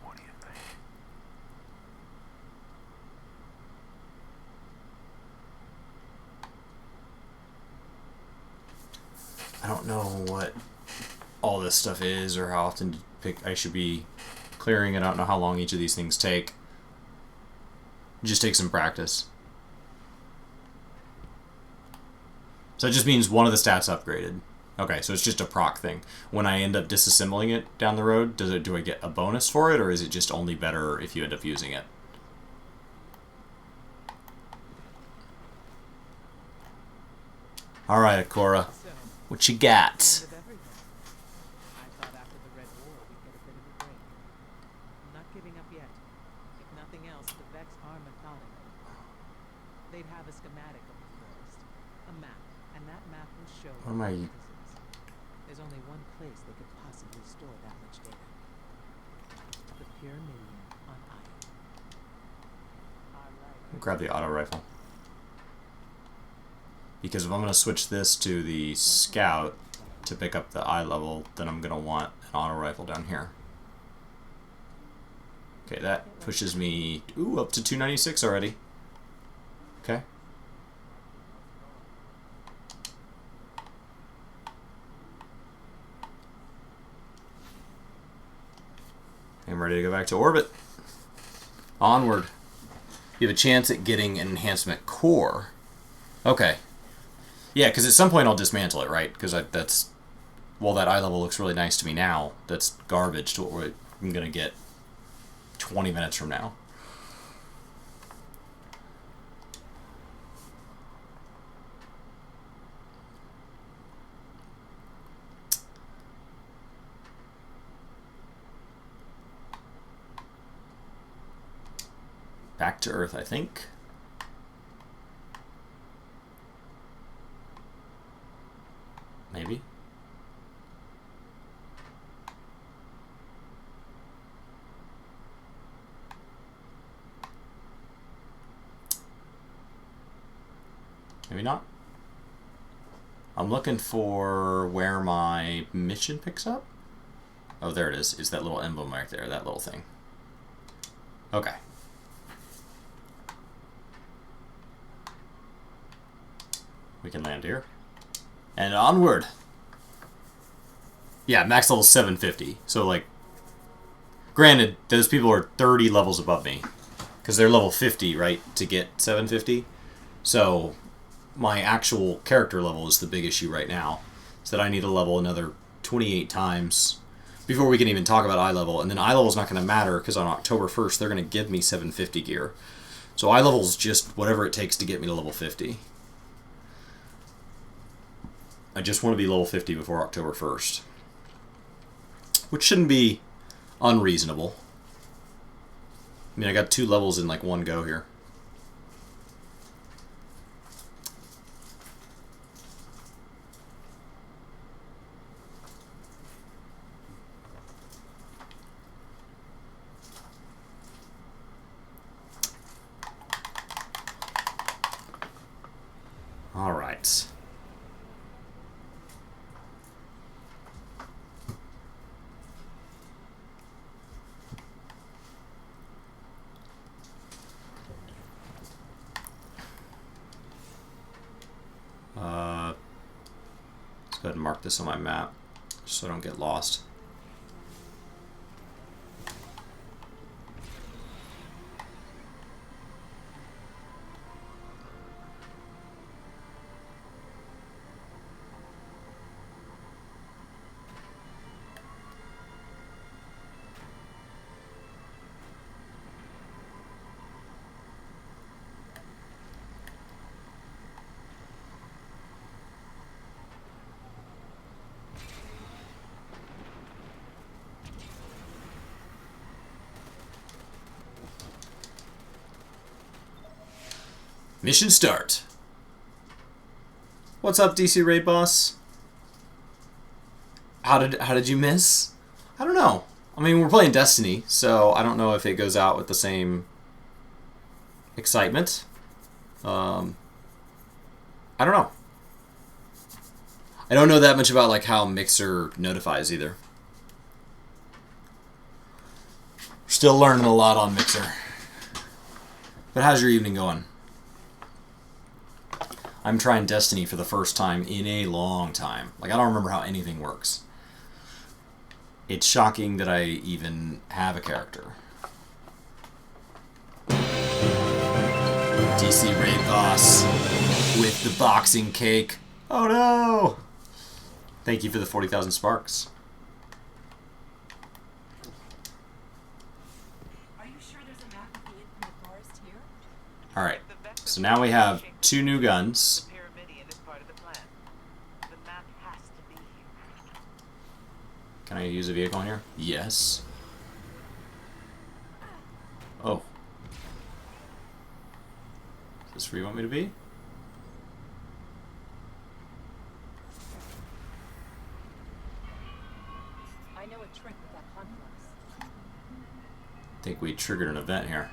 What do you think? I don't know what all this stuff is or how often I should be clearing it. I don't know how long each of these things take. It just takes some practice. So it just means one of the stats upgraded. Okay, so it's just a proc thing. When I end up disassembling it down the road, do I get a bonus for it, or is it just only better if you end up using it? All right, Akora, So, what you got? end of everything. I thought after the Red War we'd get a bit of a break. I'm not giving up yet. If nothing else, the Vex are methodical. They'd have a schematic of the forest, a map, and that map will show What am I- the citizens. There's only one place they could possibly store that much data. The Pyramidion on Io. I'll grab the auto rifle. Because if I'm going to switch this to the scout to pick up the eye level, then I'm going to want an auto rifle down here. Okay, that pushes me up to 296 already. Okay. I'm ready to go back to orbit. Onward. You have a chance at getting an enhancement core. Okay. Yeah, because at some point I'll dismantle it, right? Because well, that eye level looks really nice to me now, that's garbage to what I'm going to get 20 minutes from now. Back to Earth, I think. Maybe. Maybe not. I'm looking for where my mission picks up. Oh, there it is. Is that little emblem right there, that little thing. Okay. We can land here. And onward! Yeah, max level 750. So, like, granted, those people are 30 levels above me. Because they're level 50, right, to get 750. So, my actual character level is the big issue right now. So that I need to level another 28 times before we can even talk about eye level. And then eye level is not going to matter because on October 1st, they're going to give me 750 gear. So eye level is just whatever it takes to get me to level 50. I just want to be level 50 before October 1st. Which shouldn't be unreasonable. I mean, I got 2 levels in like one go here. All right. Let's go ahead and mark this on my map so I don't get lost. Mission start. What's up, DC Raid Boss? How did you miss? I don't know. I mean, we're playing Destiny, so I don't know if it goes out with the same excitement. I don't know. I don't know that much about like how Mixer notifies either. Still learning a lot on Mixer. But how's your evening going? I'm trying Destiny for the first time in a long time. Like, I don't remember how anything works. It's shocking that I even have a character. DC Raid Boss with the boxing cake. Oh no! Thank you for the 40,000 sparks. Are you sure there's a map of the Infinite Forest here? Alright, so now we have 2 new guns. The Pyramidion is part of the plan. The map has to be here. Can I use a vehicle in here? Yes. Oh. Is this where you want me to be? I know a trick with that conflux. I think we triggered an event here.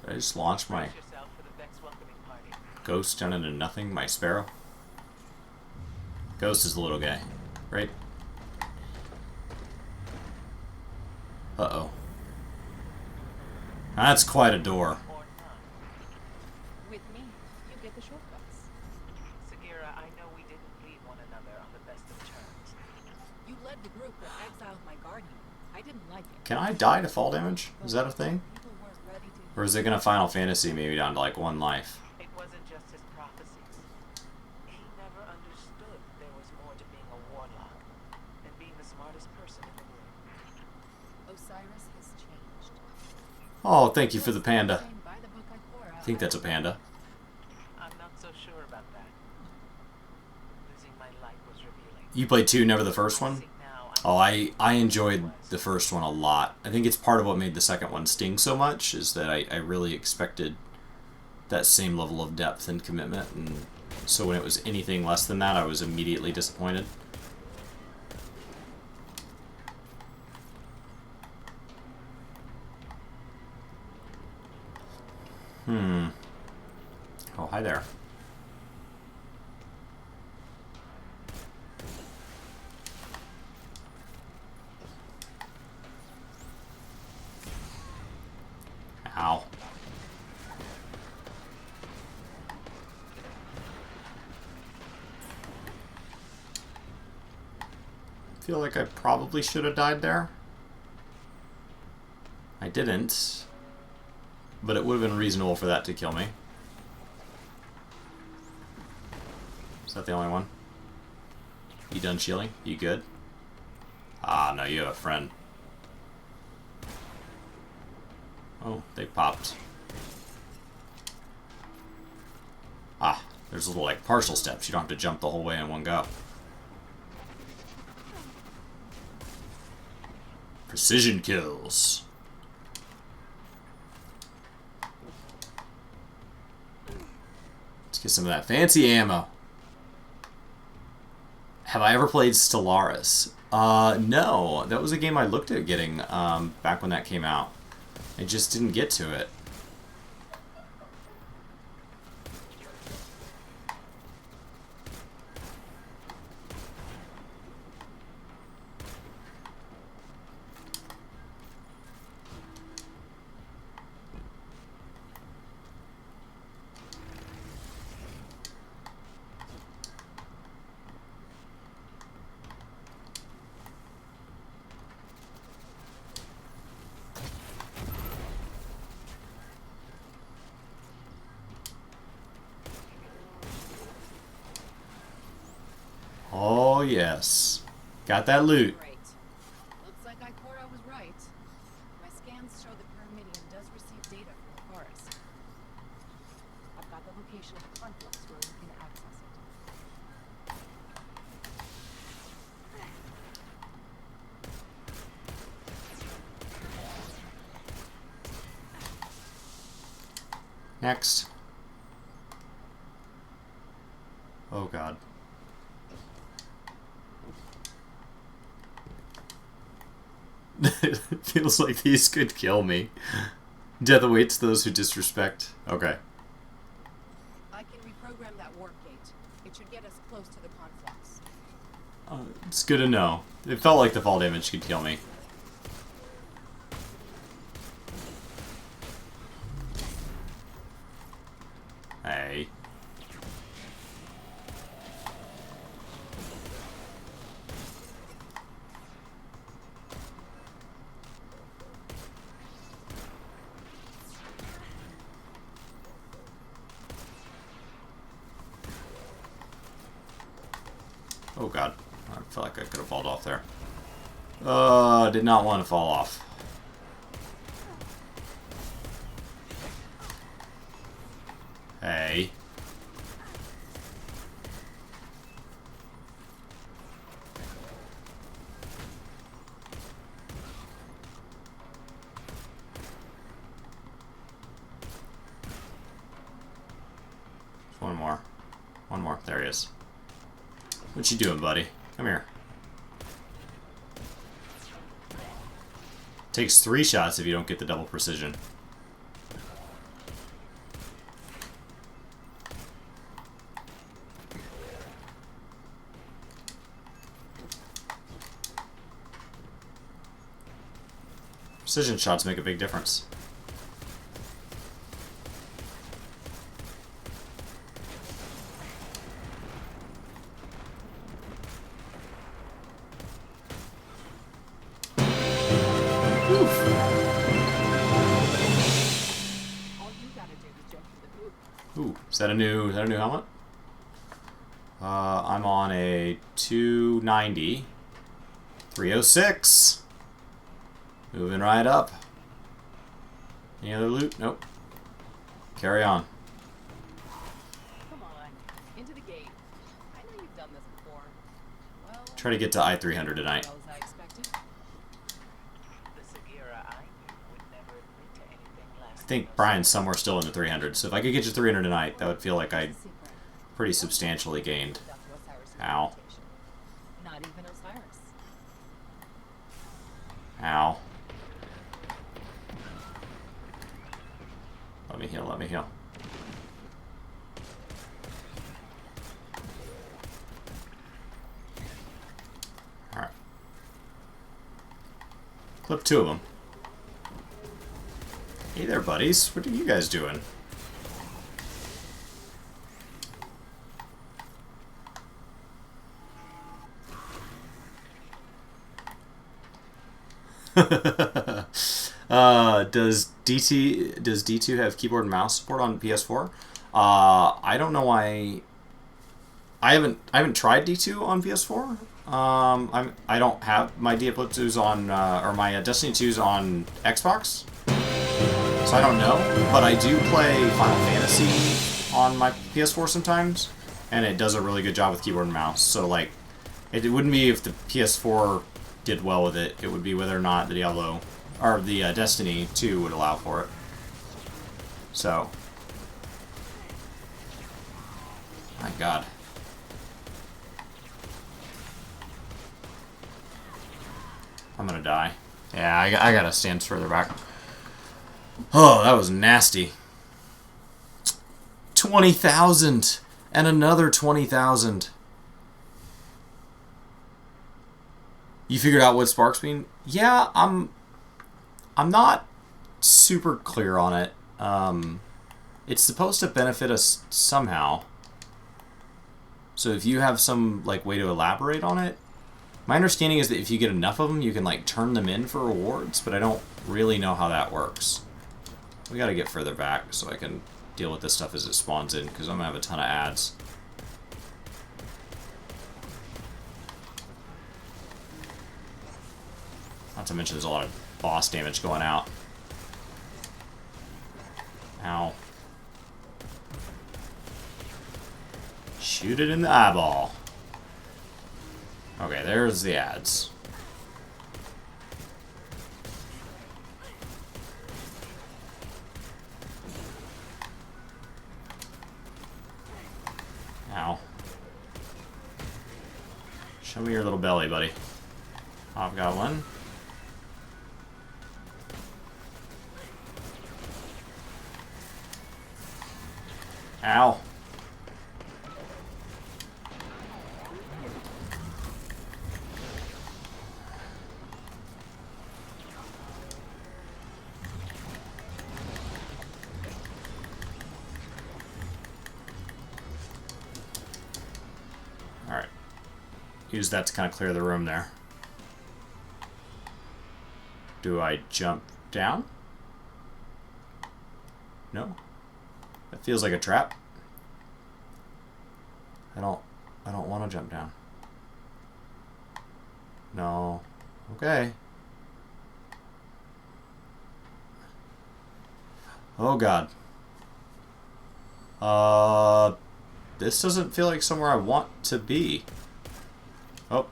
Did I just launch my Brace yourself for the Vex welcoming party. ghost down into nothing? My sparrow? Ghost is the little guy, right? Uh-oh. That's quite a door. Or not. With me, you get the shortcuts. Sagira, I know we didn't leave one another on the best of terms. You led the group that exiled my guardian. I did didn't like it. Can I die to fall damage? Is that a thing? People weren't ready to. Or is it gonna Final Fantasy maybe down to like 1 life? It wasn't just his prophecies. He never understood there was more to being a warlock than being the smartest person in the room. Osiris has changed. Oh, thank you for the panda. Trained by the book Ikora, I think that's a panda. I'm not so sure about that. Losing my light was revealing. You played 2, never the first I one? see now Oh, I enjoyed the first one a lot. I think it's part of what made the second one sting so much, is that I really expected that same level of depth and commitment, and so when it was anything less than that, I was immediately disappointed. Oh, hi there. Ow. I feel like I probably should have died there. I didn't. But it would have been reasonable for that to kill me. Is that the only one? You done shielding? You good? Ah, no, you have a friend. Oh, they popped. Ah, there's little, like, partial steps. You don't have to jump the whole way in one go. Precision kills. Let's get some of that fancy ammo. Have I ever played Stellaris? No. That was a game I looked at getting back when that came out. I just didn't get to it. Oh, yes. Got that loot. Great. Looks like Ikora was right. My scans show the Pyramidion does receive data from the forest. I've got the location of the conflux where we can access it. Next. Oh, God. It feels like these could kill me. Death awaits those who disrespect. Okay. I can reprogram that warp gate. It should get us close to the conflux. It's good to know. It felt like the fall damage could kill me. Hey. Oh god, I feel like I could have fallen off there. Did not want to fall off. Hey. One more. One more. There he is. What you doing, buddy? Come here. Takes 3 shots if you don't get the double precision. Precision shots make a big difference. strategy to jump in the hoop. Ooh, is that a new helmet? I'm on a 290. 306. Moving right up. Any other loot? Nope. Carry on. Come on, into the gate. I know you've done this before. Well, Try to get to I-300 tonight. well as I expected. The Sagira I knew would never admit to anything less. I think Brian's somewhere still in the 300, so if I could get to 300 tonight, that would feel like I It's a secret. pretty substantially gained. Dr. Osiris' Ow. reputation. Not even Osiris. Ow. Let me heal, let me heal. Alright. Clip 2 of them. Hey there, buddies. What are you guys doing? Does D2 have keyboard and mouse support on PS4? I don't know why. I haven't tried D2 on PS4. I don't have my Diablo 2's on or my Destiny 2's on Xbox, so I don't know. But I do play Final Fantasy on my PS4 sometimes, and it does a really good job with keyboard and mouse. So like, it wouldn't be if the PS4 did well with it. It would be whether or not the Diablo or the Destiny 2 would allow for it. So, my God. I'm gonna die. Yeah, I gotta stand further back. Oh, that was nasty. 20,000 and another 20,000. You figured out what Sparks mean? Yeah, I'm not super clear on it. It's supposed to benefit us somehow. So if you have some like way to elaborate on it, my understanding is that if you get enough of them, you can like turn them in for rewards, but I don't really know how that works. We gotta get further back so I can deal with this stuff as it spawns in, because I'm gonna have a ton of ads. Not to mention there's a lot of boss damage going out. Ow. Shoot it in the eyeball. Okay, there's the ads. Ow. Show me your little belly, buddy. I've got one. Ow. Alright. Use that to kind of clear the room there. Do I jump down? No. That feels like a trap. I don't want to jump down. No. Okay. Oh God. This doesn't feel like somewhere I want to be. Oh,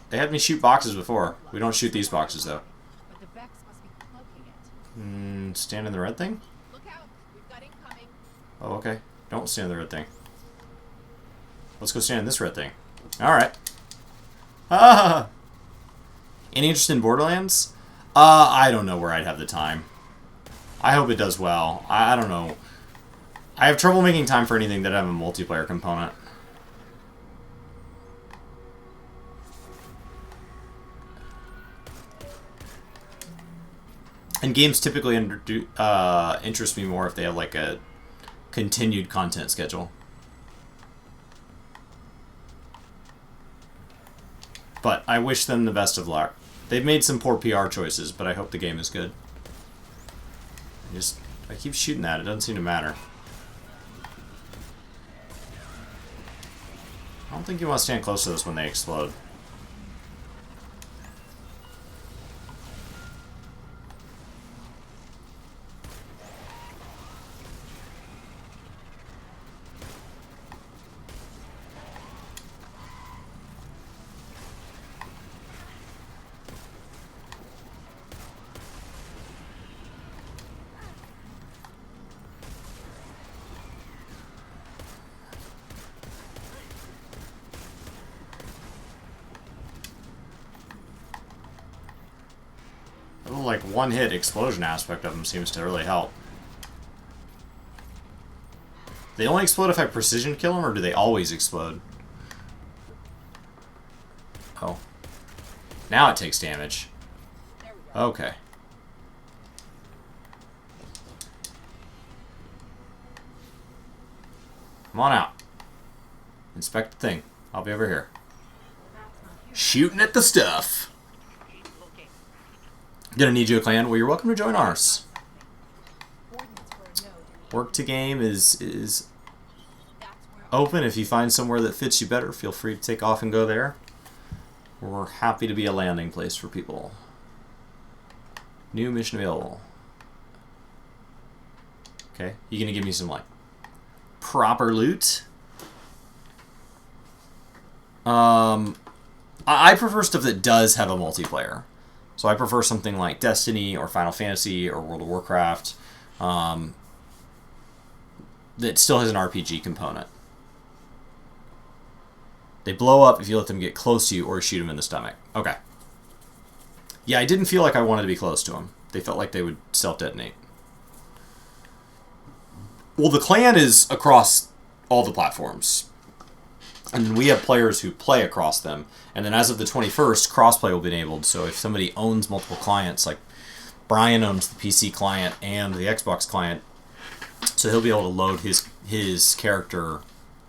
they had me shoot boxes before. We don't shoot these boxes though. But the Vex must be cloaking it. Stand in the red thing? Look out, we've got incoming. Oh, okay. Don't stand in the red thing. Let's go stand in this red thing. Alright. Ah! Any interest in Borderlands? I don't know where I'd have the time. I hope it does well. I don't know. I have trouble making time for anything that have a multiplayer component. And games typically interest me more if they have like a continued content schedule. But I wish them the best of luck. They've made some poor PR choices, but I hope the game is good. I just I keep shooting that, it doesn't seem to matter. I don't think you want to stand close to this when they explode. Like one-hit explosion aspect of them seems to really help. They only explode if I precision kill them, or do they always explode? Oh. Now it takes damage. Okay. Come on out. Inspect the thing. I'll be over here. Shooting at the stuff. Gonna need you a clan. Well, you're welcome to join ours. Work to game is open. If you find somewhere that fits you better, feel free to take off and go there. We're happy to be a landing place for people. New mission available. Okay, you gonna give me some like proper loot? I prefer stuff that does have a multiplayer. So I prefer something like Destiny or Final Fantasy or World of Warcraft that still has an RPG component. They blow up if you let them get close to you or shoot them in the stomach. Okay. Yeah, I didn't feel like I wanted to be close to them. They felt like they would self-detonate. Well, the clan is across all the platforms. And we have players who play across them. And then as of the 21st, crossplay will be enabled. So if somebody owns multiple clients, like Brian owns the PC client and the Xbox client, so he'll be able to load his character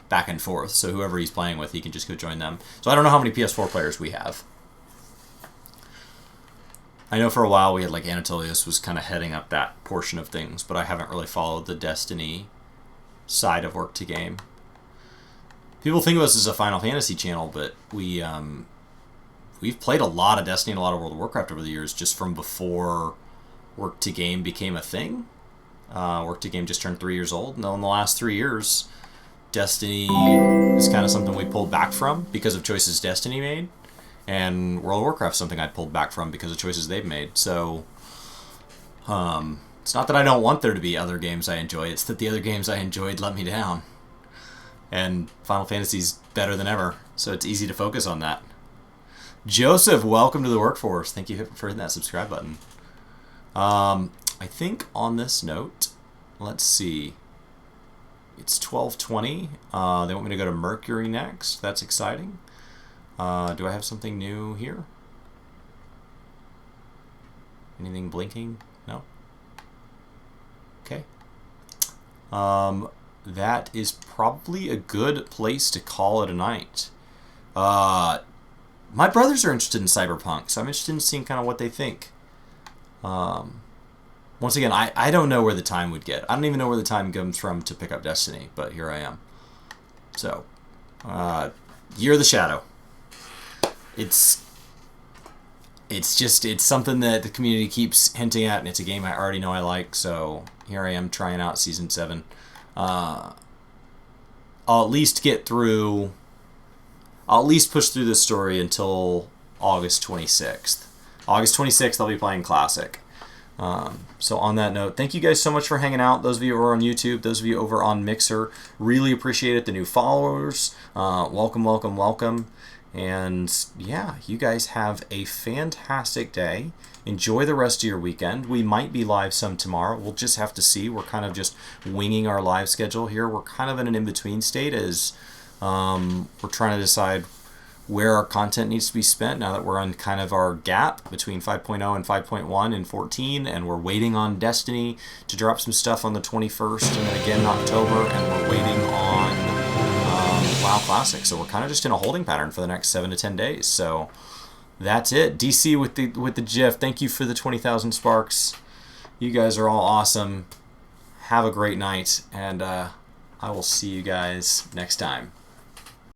back and forth. So whoever he's playing with, he can just go join them. So I don't know how many PS4 players we have. I know for a while we had like Anatolius was kind of heading up that portion of things, but I haven't really followed the Destiny side of Work to Game. People think of us as a Final Fantasy channel, but we've played a lot of Destiny and a lot of World of Warcraft over the years, just from before Work to Game became a thing. Work to Game just turned 3 years old, and in the last 3 years, Destiny is kind of something we pulled back from because of choices Destiny made, and World of Warcraft something I pulled back from because of choices they've made. So it's not that I don't want there to be other games I enjoy, it's that the other games I enjoyed let me down. And Final Fantasy's better than ever, so it's easy to focus on that. Joseph, welcome to the workforce. Thank you for hitting that subscribe button. I think on this note, let's see. It's 12:20. They want me to go to Mercury next. That's exciting. Do I have something new here? Anything blinking? No? Okay. That is probably a good place to call it a night. My brothers are interested in Cyberpunk, so I'm interested in seeing kind of what they think. Once again, I don't know where the time would get. I don't even know where the time comes from to pick up Destiny, but here I am. So, Year of the Shadow. It's something that the community keeps hinting at, and it's a game I already know I like, so here I am trying out Season 7. I'll at least get through... I'll at least push through this story until August 26th. August 26th, I'll be playing Classic. So on that note, thank you guys so much for hanging out. Those of you over on YouTube, those of you over on Mixer, really appreciate it. The new followers, welcome, welcome, welcome. And yeah, you guys have a fantastic day. Enjoy the rest of your weekend. We might be live some tomorrow. We'll just have to see. We're kind of just winging our live schedule here. We're kind of in an in-between state as we're trying to decide where our content needs to be spent now that we're on kind of our gap between 5.0 and 5.1 and 14, and we're waiting on Destiny to drop some stuff on the 21st and then again in October, and we're waiting on WoW Classic. So we're kind of just in a holding pattern for the next 7 to 10 days. So that's it. DC with the GIF. Thank you for the 20,000 sparks. You guys are all awesome. Have a great night, and I will see you guys next time.